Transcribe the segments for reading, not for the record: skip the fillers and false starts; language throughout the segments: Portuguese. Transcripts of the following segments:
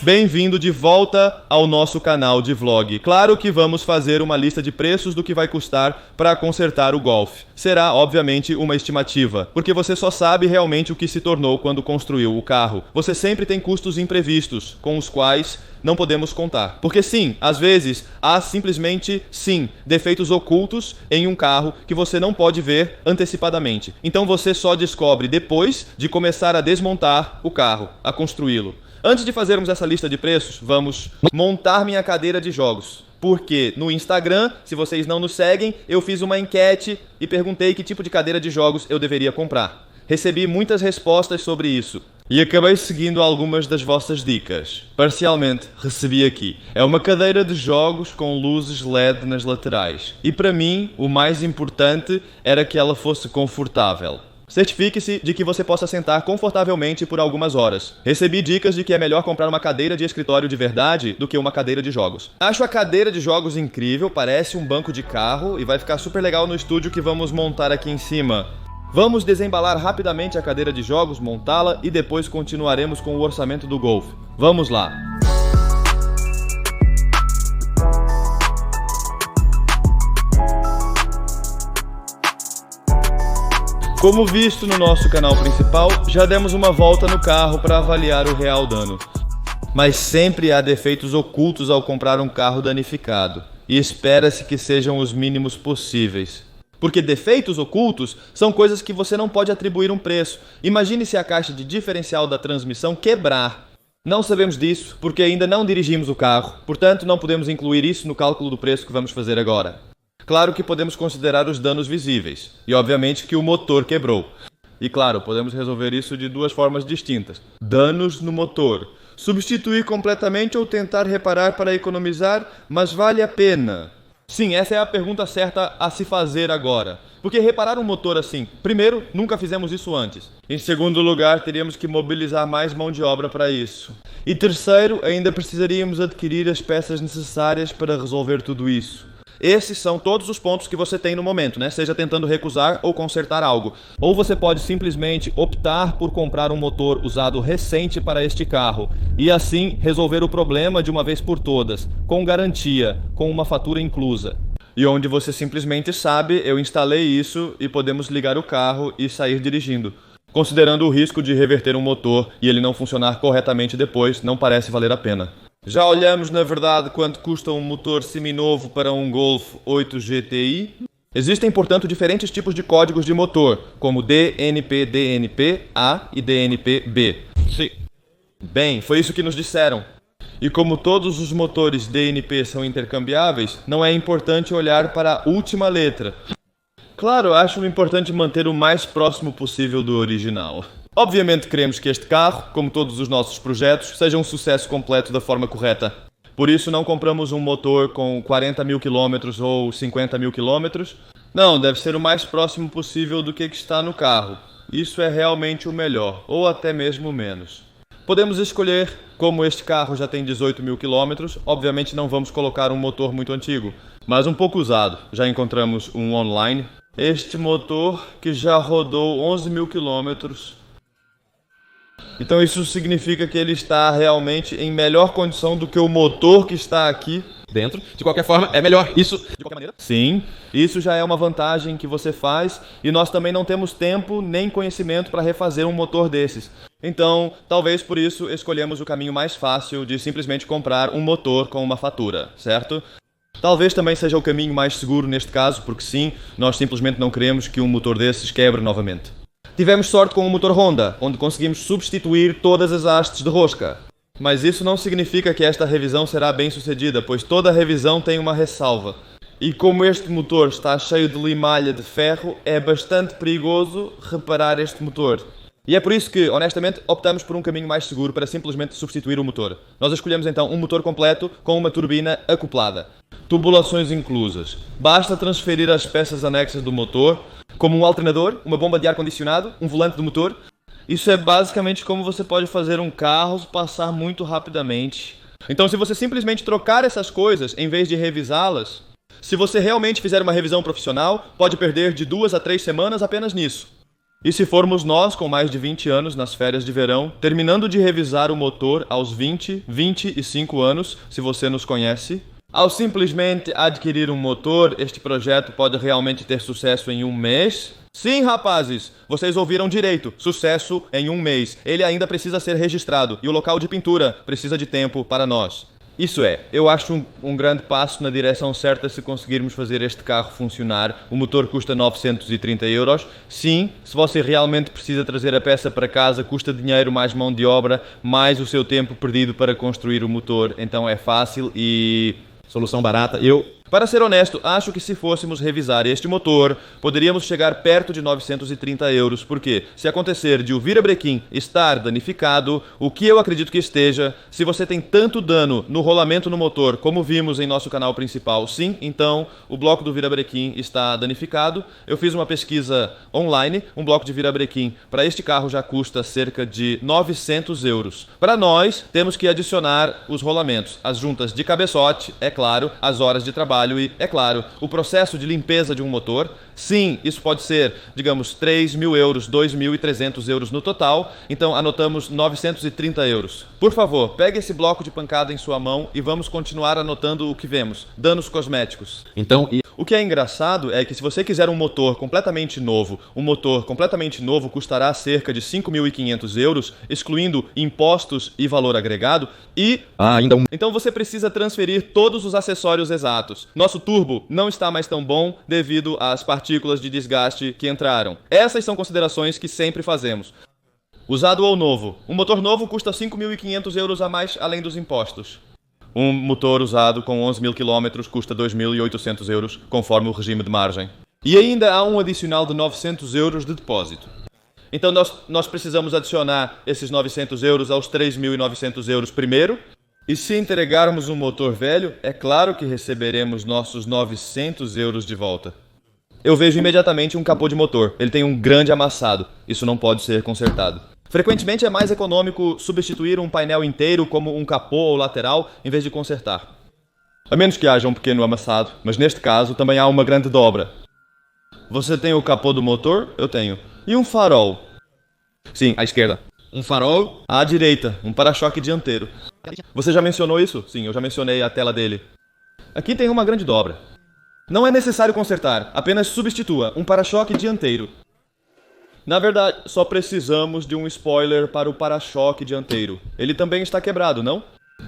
Bem-vindo de volta ao nosso canal de vlog. Claro que vamos fazer uma lista de preços do que vai custar para consertar o Golf. Será, obviamente, uma estimativa, porque você só sabe realmente o que se tornou quando construiu o carro. Você sempre tem custos imprevistos, com os quais não podemos contar. Porque sim, às vezes, há simplesmente, sim, defeitos ocultos em um carro que você não pode ver antecipadamente. Então você só descobre depois de começar a desmontar o carro, a construí-lo. Antes de fazermos essa lista de preços, vamos montar minha cadeira de jogos. Porque no Instagram, se vocês não nos seguem, eu fiz uma enquete e perguntei que tipo de cadeira de jogos eu deveria comprar. Recebi muitas respostas sobre isso. E acabei seguindo algumas das vossas dicas. Parcialmente, recebi aqui. É uma cadeira de jogos com luzes LED nas laterais. E para mim, o mais importante era que ela fosse confortável. Certifique-se de que você possa sentar confortavelmente por algumas horas. Recebi dicas de que é melhor comprar uma cadeira de escritório de verdade do que uma cadeira de jogos. Acho a cadeira de jogos incrível, parece um banco de carro e vai ficar super legal no estúdio que vamos montar aqui em cima. Vamos desembalar rapidamente a cadeira de jogos, montá-la e depois continuaremos com o orçamento do Golf. Vamos lá! Como visto no nosso canal principal, já demos uma volta no carro para avaliar o real dano. Mas sempre há defeitos ocultos ao comprar um carro danificado, e espera-se que sejam os mínimos possíveis. Porque defeitos ocultos são coisas que você não pode atribuir um preço. Imagine se a caixa de diferencial da transmissão quebrar. Não sabemos disso porque ainda não dirigimos o carro, portanto não podemos incluir isso no cálculo do preço que vamos fazer agora. Claro que podemos considerar os danos visíveis, e obviamente que o motor quebrou. E claro, podemos resolver isso de duas formas distintas. Danos no motor. Substituir completamente ou tentar reparar para economizar, mas vale a pena? Sim, essa é a pergunta certa a se fazer agora. Porque reparar um motor assim, primeiro, nunca fizemos isso antes. Em segundo lugar, teríamos que mobilizar mais mão de obra para isso. E terceiro, ainda precisaríamos adquirir as peças necessárias para resolver tudo isso. Esses são todos os pontos que você tem no momento, né? Seja tentando recusar ou consertar algo. Ou você pode simplesmente optar por comprar um motor usado recente para este carro e assim resolver o problema de uma vez por todas, com garantia, com uma fatura inclusa. E onde você simplesmente sabe, eu instalei isso e podemos ligar o carro e sair dirigindo. Considerando o risco de reverter um motor e ele não funcionar corretamente depois, não parece valer a pena. Já olhamos, na verdade, quanto custa um motor seminovo para um Golf 8 GTI. Existem, portanto, diferentes tipos de códigos de motor, como DNP, DNP-A e DNP-B. Sim. Bem, foi isso que nos disseram. E como todos os motores DNP são intercambiáveis, não é importante olhar para a última letra. Claro, acho importante manter o mais próximo possível do original. Obviamente queremos que este carro, como todos os nossos projetos, seja um sucesso completo da forma correta. Por isso não compramos um motor com 40 mil quilômetros ou 50 mil quilômetros. Não, deve ser o mais próximo possível do que está no carro. Isso é realmente o melhor, ou até mesmo menos. Podemos escolher, como este carro já tem 18 mil quilômetros, obviamente não vamos colocar um motor muito antigo, mas um pouco usado. Já encontramos um online. Este motor que já rodou 11 mil quilômetros. Então isso significa que ele está realmente em melhor condição do que o motor que está aqui dentro. De qualquer forma, é melhor isso de qualquer maneira? Sim, isso já é uma vantagem que você faz e nós também não temos tempo nem conhecimento para refazer um motor desses. Então, talvez por isso escolhemos o caminho mais fácil de simplesmente comprar um motor com uma fatura, certo? Talvez também seja o caminho mais seguro neste caso, porque sim, nós simplesmente não queremos que um motor desses quebre novamente. Tivemos sorte com o motor Honda, onde conseguimos substituir todas as hastes de rosca. Mas isso não significa que esta revisão será bem sucedida, pois toda revisão tem uma ressalva. E como este motor está cheio de limalha de ferro, é bastante perigoso reparar este motor. E é por isso que, honestamente, optamos por um caminho mais seguro para simplesmente substituir o motor. Nós escolhemos então um motor completo com uma turbina acoplada. Tubulações inclusas. Basta transferir as peças anexas do motor, como um alternador, uma bomba de ar-condicionado, um volante do motor. Isso é basicamente como você pode fazer um carro passar muito rapidamente. Então, se você simplesmente trocar essas coisas, em vez de revisá-las, se você realmente fizer uma revisão profissional, pode perder de 2 a 3 semanas apenas nisso. E se formos nós com mais de 20 anos nas férias de verão, terminando de revisar o motor aos 20, 25 anos, se você nos conhece, ao simplesmente adquirir um motor, este projeto pode realmente ter sucesso em um mês? Sim, rapazes, vocês ouviram direito. Sucesso em um mês. Ele ainda precisa ser registrado e o local de pintura precisa de tempo para nós. Isso é, eu acho um grande passo na direção certa se conseguirmos fazer este carro funcionar. O motor custa 930 euros. Sim, se você realmente precisa trazer a peça para casa, custa dinheiro, mais mão de obra, mais o seu tempo perdido para construir o motor. Então é fácil e solução barata. Para ser honesto, acho que se fôssemos revisar este motor, poderíamos chegar perto de 930 euros, porque se acontecer de o virabrequim estar danificado, o que eu acredito que esteja, se você tem tanto dano no rolamento no motor, como vimos em nosso canal principal, sim, então o bloco do virabrequim está danificado. Eu fiz uma pesquisa online, um bloco de virabrequim para este carro já custa cerca de 900 euros. Para nós, temos que adicionar os rolamentos, as juntas de cabeçote, é claro, as horas de trabalho, e, é claro, o processo de limpeza de um motor. Sim, isso pode ser, digamos, 3.000 euros, 2.300 euros no total. Então, anotamos 930 euros. Por favor, pegue esse bloco de pancada em sua mão e vamos continuar anotando o que vemos. Danos cosméticos. O que é engraçado é que se você quiser um motor completamente novo custará cerca de 5.500 euros, excluindo impostos e valor agregado, e então você precisa transferir todos os acessórios exatos. Nosso turbo não está mais tão bom devido às partículas de desgaste que entraram. Essas são considerações que sempre fazemos. Usado ou novo? Um motor novo custa 5.500 euros a mais além dos impostos. Um motor usado com 11.000 km custa 2.800 euros, conforme o regime de margem. E ainda há um adicional de 900 euros de depósito. Então nós precisamos adicionar esses 900 euros aos 3.900 euros primeiro. E se entregarmos um motor velho, é claro que receberemos nossos 900 euros de volta. Eu vejo imediatamente um capô de motor. Ele tem um grande amassado. Isso não pode ser consertado. Frequentemente é mais econômico substituir um painel inteiro como um capô ou lateral em vez de consertar. A menos que haja um pequeno amassado, mas neste caso também há uma grande dobra. Você tem o capô do motor? Eu tenho. E um farol? Sim, à esquerda. Um farol? À direita, um para-choque dianteiro. Você já mencionou isso? Sim, eu já mencionei a tela dele. Aqui tem uma grande dobra. Não é necessário consertar, apenas substitua um para-choque dianteiro. Na verdade, só precisamos de um spoiler para o para-choque dianteiro. Ele também está quebrado, não?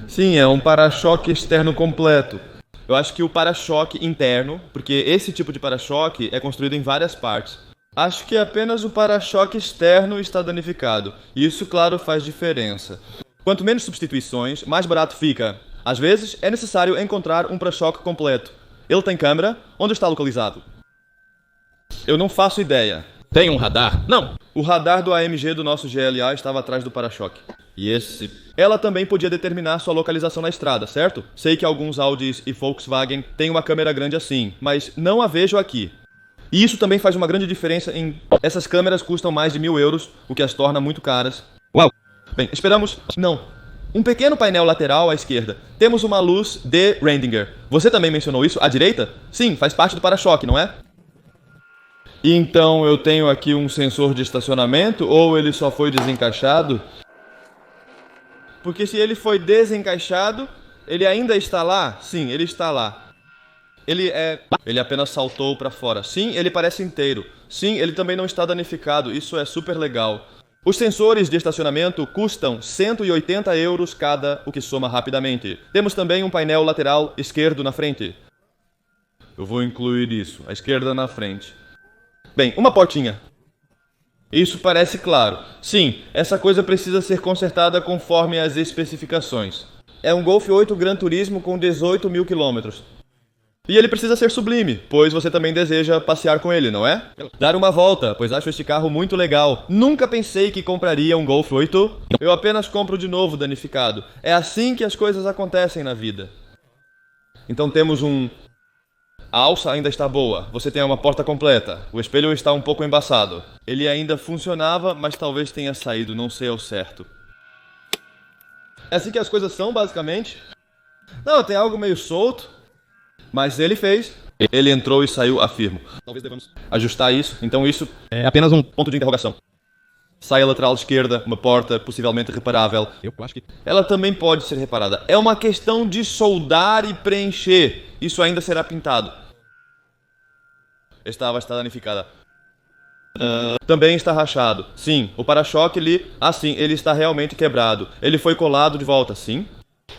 Sim, é um para-choque externo completo. Eu acho que o para-choque interno, porque esse tipo de para-choque é construído em várias partes. Acho que apenas o para-choque externo está danificado. E isso, claro, faz diferença. Quanto menos substituições, mais barato fica. Às vezes, é necessário encontrar um para-choque completo. Ele tem câmera? Onde está localizado? Eu não faço ideia. Tem um radar? Não. O radar do AMG do nosso GLA estava atrás do para-choque. E esse? Ela também podia determinar sua localização na estrada, certo? Sei que alguns Audis e Volkswagen têm uma câmera grande assim, mas não a vejo aqui. E isso também faz uma grande diferença em... Essas câmeras custam mais de 1.000 euros, o que as torna muito caras. Uau! Bem, esperamos... Não. Um pequeno painel lateral à esquerda. Temos uma luz de Rendinger. Você também mencionou isso? À direita? Sim, faz parte do para-choque, não é? E então eu tenho aqui um sensor de estacionamento ou ele só foi desencaixado? Porque se ele foi desencaixado, ele ainda está lá? Sim, ele está lá. Ele apenas saltou para fora. Sim, ele parece inteiro. Sim, ele também não está danificado. Isso é super legal. Os sensores de estacionamento custam 180 euros cada, o que soma rapidamente. Temos também um painel lateral esquerdo na frente. Eu vou incluir isso, a esquerda na frente. Bem, uma portinha. Isso parece claro. Sim, essa coisa precisa ser consertada conforme as especificações. É um Golf 8 Gran Turismo com 18.000 km. E ele precisa ser sublime, pois você também deseja passear com ele, não é? Dar uma volta, pois acho este carro muito legal. Nunca pensei que compraria um Golf 8. Eu apenas compro de novo danificado. É assim que as coisas acontecem na vida. Então temos A alça ainda está boa, você tem uma porta completa, o espelho está um pouco embaçado. Ele ainda funcionava, mas talvez tenha saído, não sei ao certo. É assim que as coisas são, basicamente? Não, tem algo meio solto. Mas ele fez. Ele entrou e saiu, afirmo. Talvez devamos Ajustar isso. Então isso É apenas um... ponto de interrogação. Saia lateral esquerda, uma porta possivelmente reparável. Eu acho que... Ela também pode ser reparada. É uma questão de soldar e preencher. Isso ainda será pintado. Está danificada. Também está rachado. Sim, o para-choque ali... Ah, sim, ele está realmente quebrado. Ele foi colado de volta, sim.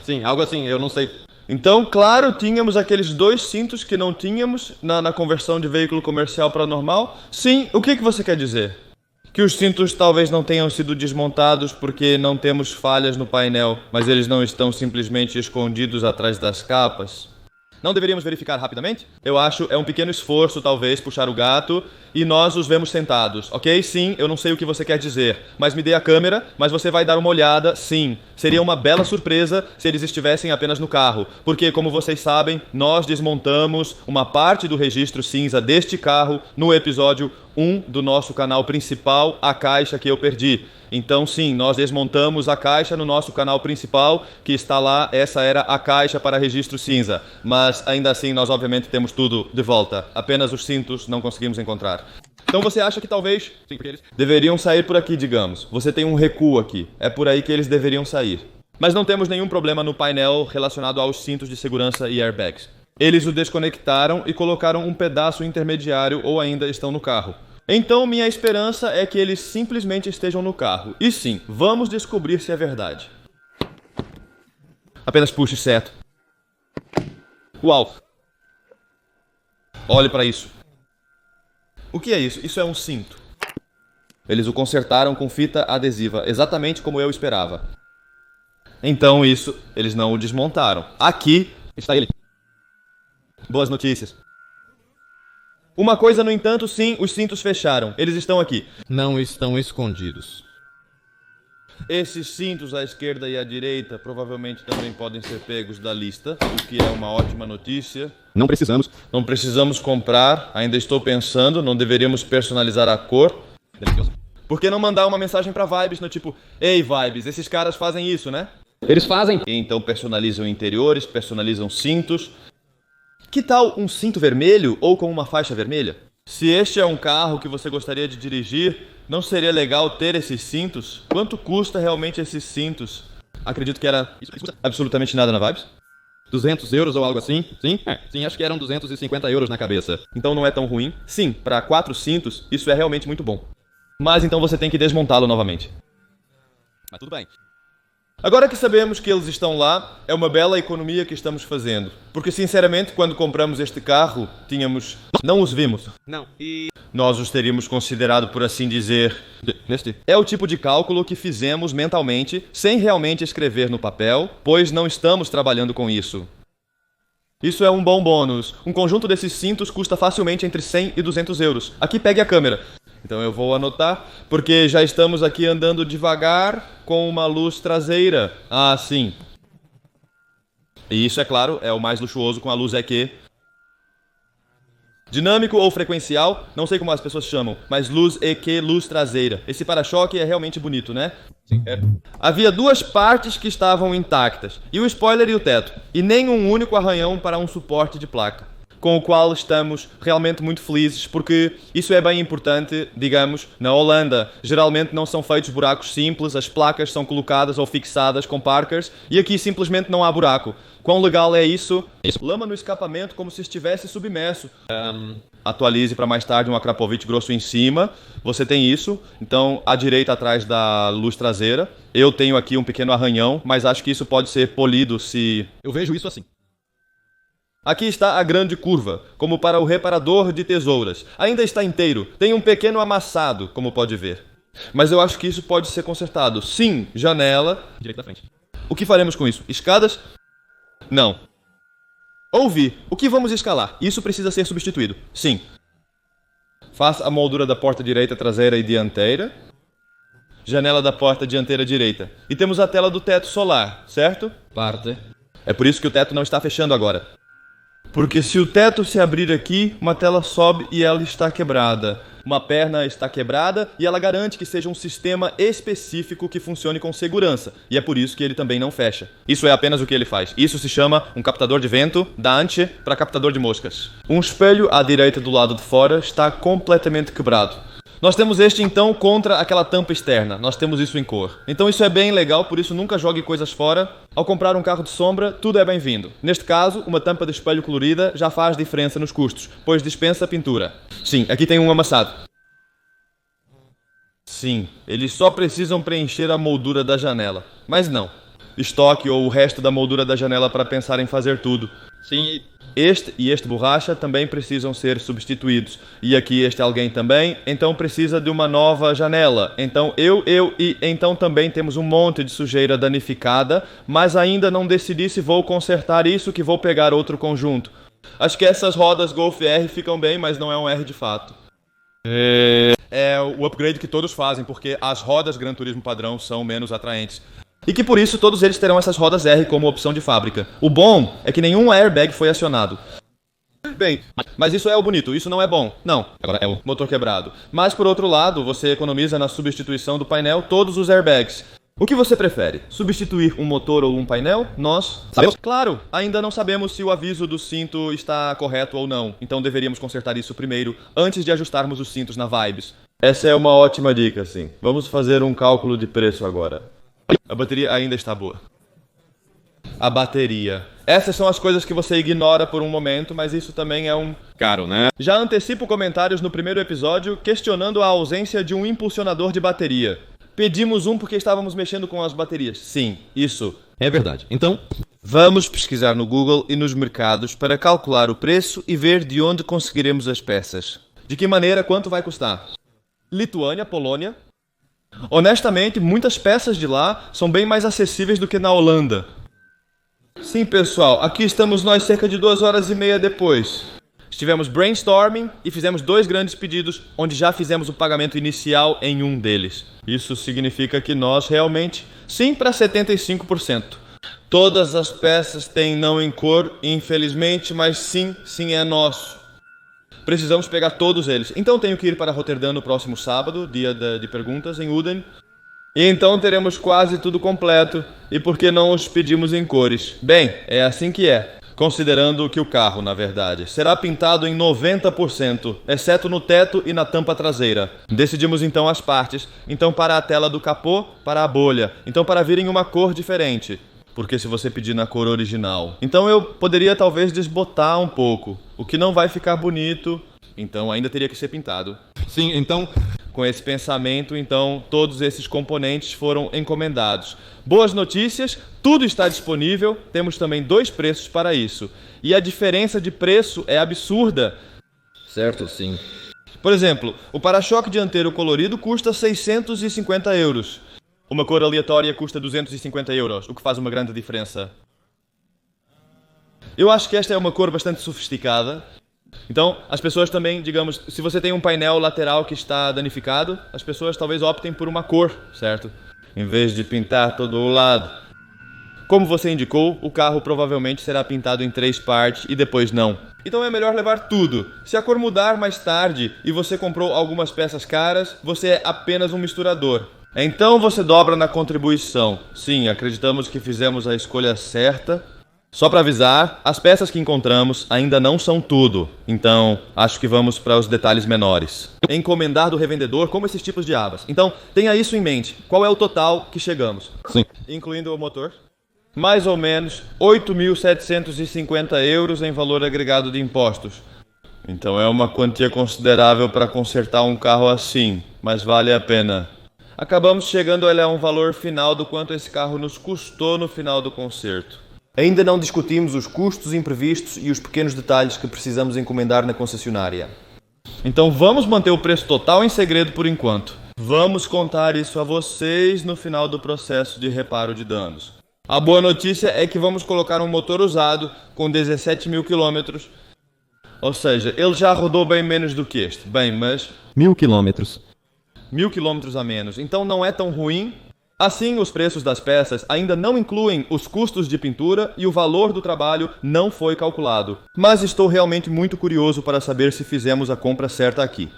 Sim, algo assim, eu não sei. Então, claro, tínhamos aqueles 2 cintos que não tínhamos na conversão de veículo comercial para normal. Sim, o que você quer dizer? Que os cintos talvez não tenham sido desmontados porque não temos falhas no painel, mas eles não estão simplesmente escondidos atrás das capas? Não deveríamos verificar rapidamente? Eu acho é um pequeno esforço, talvez, puxar o gato e nós os vemos sentados, ok? Sim, eu não sei o que você quer dizer, mas me dê a câmera, mas você vai dar uma olhada, sim. Seria uma bela surpresa se eles estivessem apenas no carro, porque, como vocês sabem, nós desmontamos uma parte do registro cinza deste carro no episódio 1 do nosso canal principal, A Caixa que eu perdi. Então sim, nós desmontamos a caixa no nosso canal principal, que está lá, essa era a caixa para registro cinza. Mas ainda assim nós obviamente temos tudo de volta, apenas os cintos não conseguimos encontrar. Então você acha que talvez Sim, porque eles... deveriam sair por aqui, digamos. Você tem um recuo aqui, é por aí que eles deveriam sair. Mas não temos nenhum problema no painel relacionado aos cintos de segurança e airbags. Eles o desconectaram e colocaram um pedaço intermediário ou ainda estão no carro. Então minha esperança é que eles simplesmente estejam no carro. E sim, vamos descobrir se é verdade. Apenas puxe certo. Uau! Olhe para isso. O que é isso? Isso é um cinto. Eles o consertaram com fita adesiva, exatamente como eu esperava. Então isso, eles não o desmontaram. Aqui Está ele. boas notícias. Uma coisa, no entanto, sim, os cintos fecharam. Eles estão aqui. Não estão escondidos. Esses cintos à esquerda e à direita provavelmente também podem ser pegos da lista, o que é uma ótima notícia. Não precisamos. Não precisamos comprar, ainda estou pensando, não deveríamos personalizar a cor. Delicioso. Por que não mandar uma mensagem pra Vibes no tipo: Ei, Vibes, esses caras fazem isso, né? Eles fazem. E então personalizam interiores, personalizam cintos. Que tal um cinto vermelho ou com uma faixa vermelha? Se este é um carro que você gostaria de dirigir, não seria legal ter esses cintos? Quanto custa realmente esses cintos? Acredito que era Isso custa absolutamente nada na Vibes. 200 euros ou algo assim? Sim? Sim, acho que eram 250 euros na cabeça. Então não é tão ruim. Sim, para 4 cintos, isso é realmente muito bom. Mas então você tem que desmontá-lo novamente. Mas tudo bem. Agora que sabemos que eles estão lá, é uma bela economia que estamos fazendo. Porque, sinceramente, quando compramos este carro, não os vimos. Não, e... Nós os teríamos considerado, por assim dizer... Neste? É o tipo de cálculo que fizemos mentalmente, sem realmente escrever no papel, pois não estamos trabalhando com isso. Isso é um bom bônus. Um conjunto desses cintos custa facilmente entre 100 e 200 euros. Aqui pegue a câmera. Então eu vou anotar, porque já estamos aqui andando devagar com uma luz traseira. Ah, sim. E isso, é claro, é o mais luxuoso com a luz EQ. Dinâmico ou frequencial, não sei como as pessoas chamam, mas luz EQ, luz traseira. Esse para-choque é realmente bonito, né? Sim. Havia 2 partes que estavam intactas, e o spoiler e o teto, e nem um único arranhão para um suporte de placa, com o qual estamos realmente muito felizes, porque isso é bem importante, digamos, na Holanda. Geralmente não são feitos buracos simples, as placas são colocadas ou fixadas com parkers, e aqui simplesmente não há buraco. Quão legal é isso? Lama no escapamento como se estivesse submerso. Atualize para mais tarde um Akrapovic grosso em cima. Você tem isso. Então, à direita atrás da luz traseira. Eu tenho aqui um pequeno arranhão, mas acho que isso pode ser polido se... Eu vejo isso assim. Aqui está a grande curva, como para o reparador de tesouras. Ainda está inteiro. Tem um pequeno amassado, como pode ver. Mas eu acho que isso pode ser consertado. Sim, janela. Direito da frente. O que faremos com isso? Escadas? Não. Ouvi. O que vamos escalar? Isso precisa ser substituído. Sim. Faça a moldura da porta direita, traseira e dianteira. Janela da porta dianteira direita. E temos a tela do teto solar, certo? Parte. É por isso que o teto não está fechando agora. Porque se o teto se abrir aqui, uma tela sobe e ela está quebrada. Uma perna está quebrada e ela garante que seja um sistema específico que funcione com segurança. E é por isso que ele também não fecha. Isso é apenas o que ele faz. Isso se chama um captador de vento da Ante para captador de moscas. Um espelho à direita do lado de fora está completamente quebrado. Nós temos este então contra aquela tampa externa, nós temos isso em cor. Então isso é bem legal, por isso nunca jogue coisas fora. Ao comprar um carro de sombra, tudo é bem-vindo. Neste caso, uma tampa de espelho colorida já faz diferença nos custos, pois dispensa pintura. Sim, aqui tem um amassado. Sim, eles só precisam preencher a moldura da janela. Mas não, estoque ou o resto da moldura da janela para pensar em fazer tudo. Sim, Este e este borracha também precisam ser substituídos. E aqui este alguém também, então precisa de uma nova janela. Então então também temos um monte de sujeira danificada, mas ainda não decidi se vou consertar isso que vou pegar outro conjunto. Acho que essas rodas Golf R ficam bem, mas não é um R de fato. É o upgrade que todos fazem, porque as rodas Gran Turismo padrão são menos atraentes. E que por isso todos eles terão essas rodas R como opção de fábrica. O bom é que nenhum airbag foi acionado. Bem, mas isso é o bonito, isso não é bom. Não, agora é o motor quebrado. Mas por outro lado, você economiza na substituição do painel todos os airbags. O que você prefere? Substituir um motor ou um painel? Nós sabemos. Claro, ainda não sabemos se o aviso do cinto está correto ou não. Então deveríamos consertar isso primeiro, antes de ajustarmos os cintos na Vibes. Essa é uma ótima dica, sim. Vamos fazer um cálculo de preço agora. A bateria ainda está boa. A bateria. Essas são as coisas que você ignora por um momento, mas isso também é um... caro, né? Já antecipo comentários no primeiro episódio questionando a ausência de um impulsionador de bateria. Pedimos um porque estávamos mexendo com as baterias. Sim, isso. É verdade. Então, Vamos pesquisar no Google e nos mercados para calcular o preço e ver de onde conseguiremos as peças. De que maneira, quanto vai custar? Lituânia, Polônia. Honestamente, muitas peças de lá são bem mais acessíveis do que na Holanda. Sim, pessoal, aqui estamos nós cerca de 2 horas e meia depois. Estivemos brainstorming e fizemos 2 grandes pedidos, onde já fizemos o pagamento inicial em um deles. Isso significa que nós realmente, sim, para 75%. Todas as peças têm não em cor, infelizmente, mas sim é nosso. Precisamos pegar todos eles. Então tenho que ir para Roterdã no próximo sábado, dia de perguntas, em Uden. E então teremos quase tudo completo. E por que não os pedimos em cores? Bem, é assim que é. Considerando que o carro, na verdade, será pintado em 90%, exceto no teto e na tampa traseira. Decidimos então as partes. Então para a tela do capô, para a bolha. Então para vir em uma cor diferente. Porque se você pedir na cor original. Então eu poderia talvez desbotar um pouco. O que não vai ficar bonito. Então ainda teria que ser pintado. sim, então... Com esse pensamento, então, todos esses componentes foram encomendados. Boas notícias, tudo está disponível, temos também 2 preços para isso. E a diferença de preço é absurda. Certo, sim. Por exemplo, o para-choque dianteiro colorido custa 650 euros. Uma cor aleatória custa 250 euros, o que faz uma grande diferença. Eu acho que esta é uma cor bastante sofisticada. Então, as pessoas também, digamos, se você tem um painel lateral que está danificado, as pessoas talvez optem por uma cor, certo? Em vez de pintar todo o lado. Como você indicou, o carro provavelmente será pintado em 3 partes e depois não. Então é melhor levar tudo. Se a cor mudar mais tarde e você comprou algumas peças caras, você é apenas um misturador. Então você dobra na contribuição. Sim, acreditamos que fizemos a escolha certa. Só para avisar, as peças que encontramos ainda não são tudo, então acho que vamos para os detalhes menores. Encomendar do revendedor como esses tipos de abas. Então tenha isso em mente. Qual é o total que chegamos? Sim. Incluindo o motor? Mais ou menos 8.750 euros em valor agregado de impostos. Então é uma quantia considerável para consertar um carro assim, mas vale a pena. Acabamos chegando a um valor final do quanto esse carro nos custou no final do conserto. Ainda não discutimos os custos imprevistos e os pequenos detalhes que precisamos encomendar na concessionária. Então vamos manter o preço total em segredo por enquanto. Vamos contar isso a vocês no final do processo de reparo de danos. A boa notícia é que vamos colocar um motor usado com 17.000 km. Ou seja, ele já rodou bem menos do que este. Bem, mas... 1000 quilômetros. 1000 km a menos. Então não é tão ruim. Assim, os preços das peças ainda não incluem os custos de pintura e o valor do trabalho não foi calculado. Mas estou realmente muito curioso para saber se fizemos a compra certa aqui.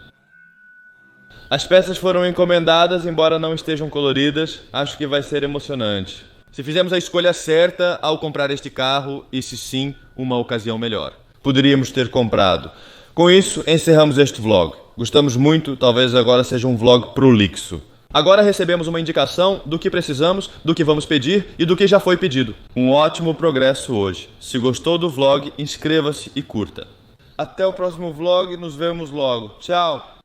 As peças foram encomendadas, embora não estejam coloridas, acho que vai ser emocionante. Se fizemos a escolha certa ao comprar este carro e se sim, uma ocasião melhor. Poderíamos ter comprado. Com isso, encerramos este vlog. Gostamos muito, talvez agora seja um vlog prolixo. Agora recebemos uma indicação do que precisamos, do que vamos pedir e do que já foi pedido. Um ótimo progresso hoje. Se gostou do vlog, inscreva-se e curta. Até o próximo vlog, nos vemos logo. Tchau!